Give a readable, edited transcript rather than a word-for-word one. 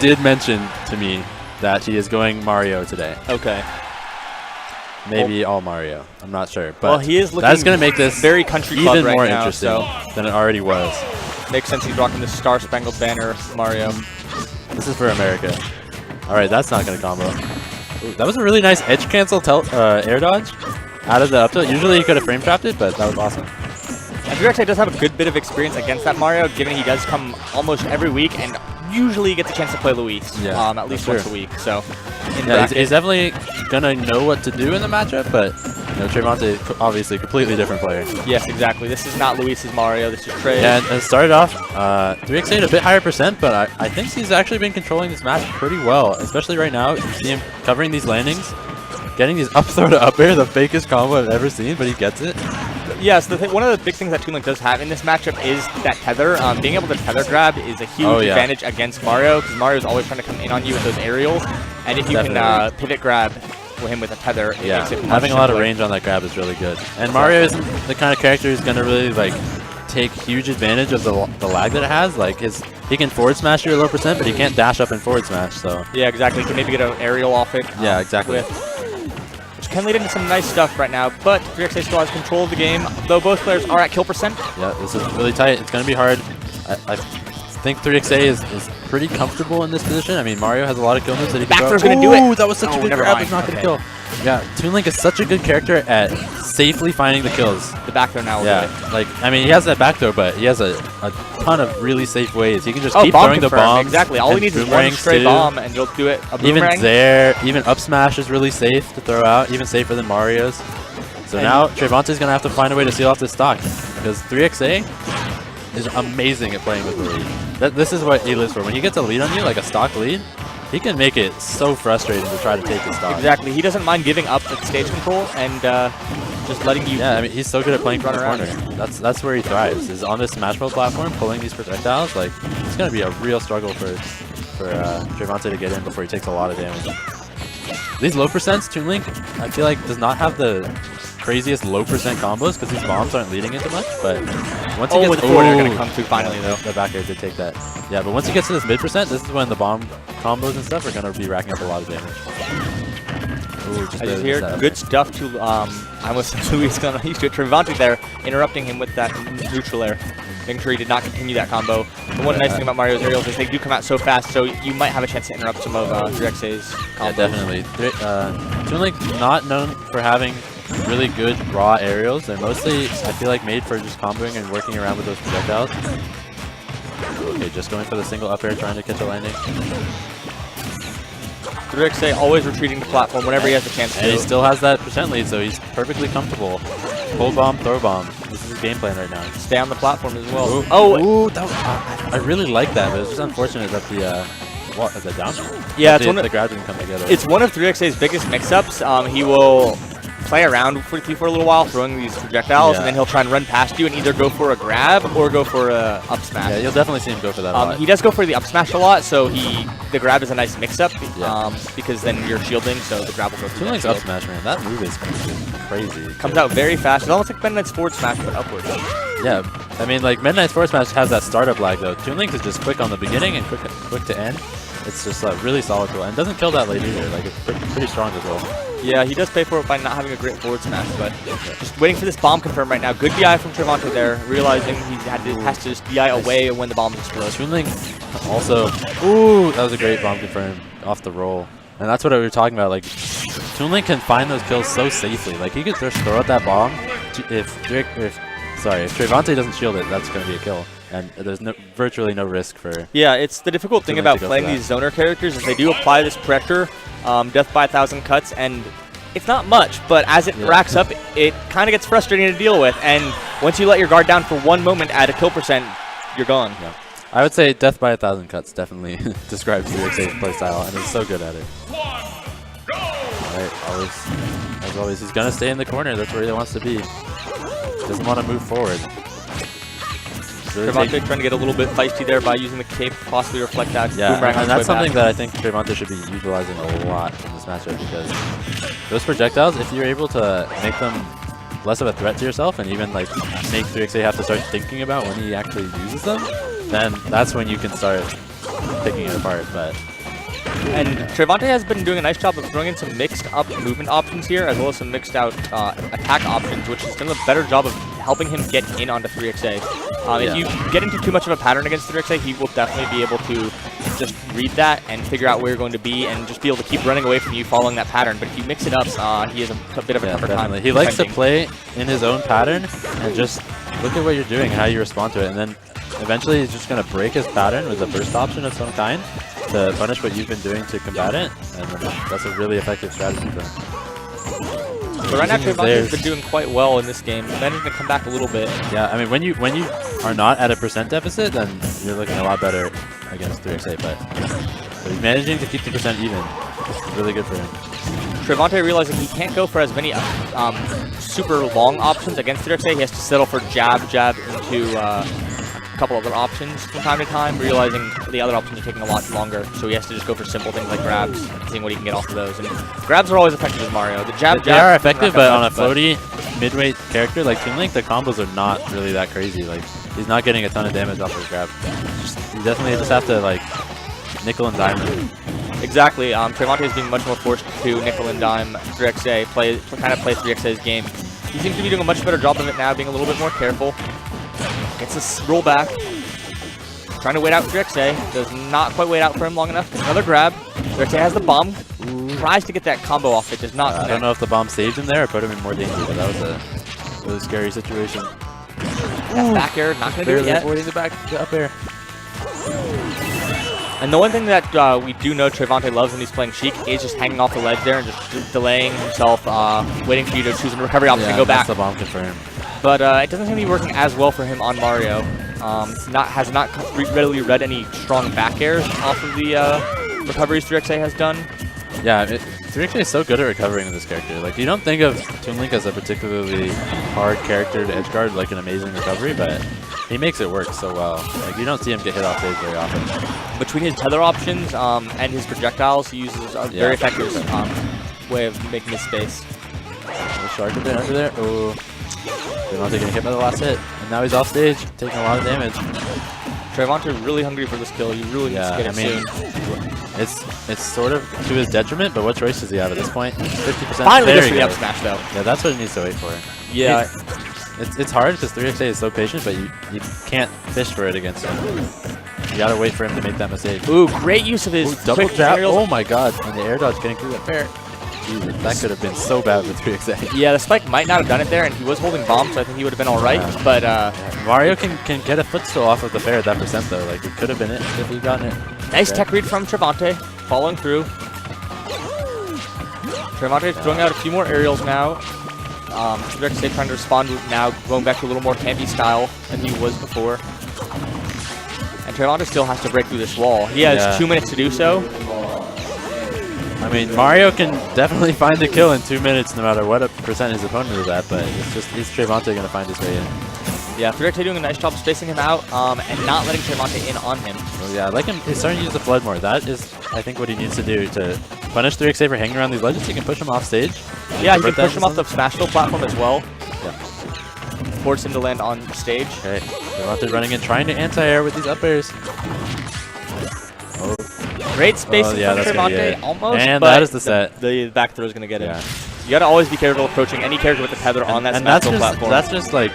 did mention to me that he is going Mario today. Okay. Maybe all Mario. I'm not sure. But well, he is looking that's going to make this very country club even right more now, interesting so than it already was. Makes sense he's rocking the Star Spangled Banner Mario. This is for America. All right, that's not going to combo. Ooh, that was a really nice edge cancel air dodge out of the up tilt. Usually he could have frame trapped it, but that was awesome. And 3xA does have a good bit of experience against that Mario, given he does come almost every week and usually gets a chance to play Luis, at least once a week. So, he's definitely gonna know what to do in the matchup, but Trevonte obviously a completely different player. Yes, exactly. This is not Luis's Mario. This is Trey. Yeah, and it started off 3xA at a bit higher percent, but I think he's actually been controlling this match pretty well, especially right now. You see him covering these landings, getting these up throw to up air, the fakest combo I've ever seen, but he gets it. Yes, one of the big things that Toon does have in this matchup is that tether. Being able to tether grab is a huge advantage against Mario, because Mario's always trying to come in on you with those aerials, and if you can pivot grab him with a tether, it makes it much having a lot of range on that grab is really good. And Mario isn't the kind of character who's going to really take huge advantage of the lag that it has. Like he can forward smash you at low percent, but he can't dash up and forward smash. So yeah, exactly. He can maybe get an aerial off it. Yeah, exactly. Which can lead into some nice stuff right now, but 3xA still has control of the game, though both players are at kill percent. Yeah, this is really tight. It's going to be hard. I think 3xA is pretty comfortable in this position. I mean, Mario has a lot of kill moves that he can go. Back throw's going to do it. Ooh, that was such a good grab. It's not going to kill. Yeah, Toon is such a good character at safely finding the kills. The back throw now. I mean, he has that back throw, but he has a ton of really safe ways. He can just keep throwing the bombs. Exactly. All he needs is one stray bomb, and you'll do it. A boomerang. Even up smash is really safe to throw out, even safer than Mario's. So now Trevonte's going to have to find a way to seal off this stock, because 3xA is amazing at playing with the lead. This is what he lives for. When he gets a lead on you, like a stock lead, he can make it so frustrating to try to take the stock. Exactly. He doesn't mind giving up the stage control and just letting you. Yeah, I mean, he's so good at playing from the corner. That's where he thrives. Is on this Smash Bros. Platform, pulling these projectiles. Like, it's gonna be a real struggle for Trevonte to get in before he takes a lot of damage. These low percents, Toon Link, I feel like does not have the craziest low percent combos because these bombs aren't leading into much. But once he gets they're gonna come through finally though. The back air did take that. Yeah, but once he gets to this mid percent, this is when the bomb combos and stuff are gonna be racking up a lot of damage. Ooh, I just hear good stuff to I almost said Luis gonna used to Trevonte there, interrupting him with that neutral air. Making sure he did not continue that combo. The one nice thing about Mario's aerials is they do come out so fast, so you might have a chance to interrupt some of 3xA's combos. Yeah, definitely. Toon Link not known for having really good raw aerials. They're mostly, I feel like, made for just comboing and working around with those projectiles. Okay, just going for the single up air, trying to catch a landing. 3xA always retreating to platform whenever he has a chance to. And he still has that percent lead, so he's perfectly comfortable. Hold bomb, throw bomb. This is his game plan right now. Stay on the platform as well. Ooh, that was, I really like that, but it's just unfortunate that the down. Yeah, the grab didn't come together. It's one of 3xA's biggest mix-ups. He will play around with you for a little while, throwing these projectiles, and then he'll try and run past you and either go for a grab or go for a up smash. Yeah, you'll definitely see him go for that a lot. He does go for the up smash a lot, so the grab is a nice mix-up because then you're shielding, so the grab will go through. Toon Link's up smash, man, that move is crazy. Comes out very fast. It's almost like Midnight's forward smash, but upwards. Yeah, I mean, like Midnight's forward smash has that startup lag though. Toon Link is just quick on the beginning and quick to end. It's just a really solid tool, and doesn't kill that late either. Like, it's pretty strong as well. Yeah, he does pay for it by not having a great forward smash, but just waiting for this bomb confirm right now. Good DI from Trevonte there, realizing he has to just DI away when the bomb explodes. Toon Link also, ooh, that was a great bomb confirm off the roll. And that's what we were talking about. Like, Toon Link can find those kills so safely. Like, he could just throw out that bomb. If Trevonte doesn't shield it, that's going to be a kill. And there's virtually no risk for. Yeah, it's the difficult thing about playing these zoner characters is they do apply this pressure, death by 1,000 cuts, and it's not much, but as it racks up, it kind of gets frustrating to deal with. And once you let your guard down for one moment at a kill percent, you're gone. Yeah. I would say death by 1,000 cuts definitely describes 3xA's playstyle, and he's so good at it. Alright, as always, he's gonna stay in the corner. That's where he wants to be. Doesn't want to move forward. Trevonte trying to get a little bit feisty there by using the cape, possibly reflect that. Yeah, and that's something that I think Trevonte should be utilizing a lot in this matchup, because those projectiles, if you're able to make them less of a threat to yourself and even like make 3xA have to start thinking about when he actually uses them, then that's when you can start picking it apart, but. And Trevonte has been doing a nice job of throwing in some mixed up movement options here, as well as some mixed out attack options, which has done a better job of helping him get in onto 3xA. If you get into too much of a pattern against 3xA, he will definitely be able to just read that and figure out where you're going to be and just be able to keep running away from you following that pattern. But if you mix it up, he has a bit of a tougher time. He likes to play in his own pattern and just look at what you're doing and how you respond to it. And then eventually he's just going to break his pattern with a burst option of some kind to punish what you've been doing to combat it. And that's a really effective strategy for him. But right now, Trevonte has been doing quite well in this game. Managing to come back a little bit. Yeah, I mean, when you are not at a percent deficit, then you're looking a lot better against 3xA. But he's managing to keep the percent even. It's really good for him. Trevonte realizing he can't go for as many super long options against 3xA. He has to settle for jab into a couple other options from time to time, realizing the other options are taking a lot longer, so he has to just go for simple things like grabs, seeing what he can get off of those. And grabs are always effective with Mario. The jab, they are effective, but on a floaty mid-weight character like Toon, the combos are not really that crazy. Like, he's not getting a ton of damage off his grab. You definitely just have to like nickel and dime him. Exactly. Trevonte is being much more forced to nickel and dime 3xA, kind of play 3xA's game. He seems to be doing a much better job of it now, being a little bit more careful. Gets this roll back. Trying to wait out 3xA. Does not quite wait out for him long enough. Another grab. 3xA has the bomb. Tries to get that combo off. It does not connect. I don't know if the bomb saved him there or put him in more danger, but that was a really scary situation. That back air, not going to do it yet. Avoiding the up air. And the one thing that we do know Trevonte loves when he's playing Sheik is just hanging off the ledge there and just delaying himself, waiting for you to choose a recovery option and go back. The bomb confirmed. But it doesn't seem to be working as well for him on Mario. Has not readily read any strong back airs off of the recoveries 3xA has done. Yeah, 3xA is so good at recovering with this character. Like, you don't think of Toon as a particularly hard character to edgeguard, like an amazing recovery, but he makes it work so well. Like, you don't see him get hit off stage very often. Between his tether options and his projectiles, he uses a very effective way of making his space. The shark a bit under there. Oh, Trevonte getting hit by the last hit, and now he's off stage, taking a lot of damage. Trevonte really hungry for this kill. He really needs to get it soon. It's sort of to his detriment, but what choice does he have at this point? 50%. Finally gets the up smash though. Yeah, that's what he needs to wait for. Yeah. It's hard because 3xA is so patient, but you can't fish for it against him. You gotta wait for him to make that mistake. Ooh, great use of his double jab. Oh my god, and the air dodge getting through that fair. Jesus, that could have been so bad for 3xA. Yeah, the spike might not have done it there, and he was holding bomb, so I think he would have been alright. But Mario can get a footstool off of the fair at that percent though. Like, it could have been it if he gotten it. Nice tech read from Trevonte, following through. Trevonte is throwing out a few more aerials now. 3xA trying to respond now, going back to a little more campy style than he was before. And Trevonte still has to break through this wall. He has 2 minutes to do so. I mean, Mario can definitely find the kill in 2 minutes no matter what percent his opponent is at, but is Trevonte going to find his way in? Yeah, 3xA doing a nice job spacing him out and not letting Trevonte in on him. Well, yeah, I like him. He's starting to use the flood more. That is, I think, what he needs to do to punish 3xA for hanging around these ledges. He can push him off stage. Yeah, he can push him off the Smashville platform as well. Yeah. Force him to land on stage. Okay, Trevonte running in, trying to anti-air with these up airs. Oh. Great space from Trevonte, almost, and but that is the set. The back throw is going to get him. You got to always be careful approaching any character with a tether on that Smashville platform. That's just like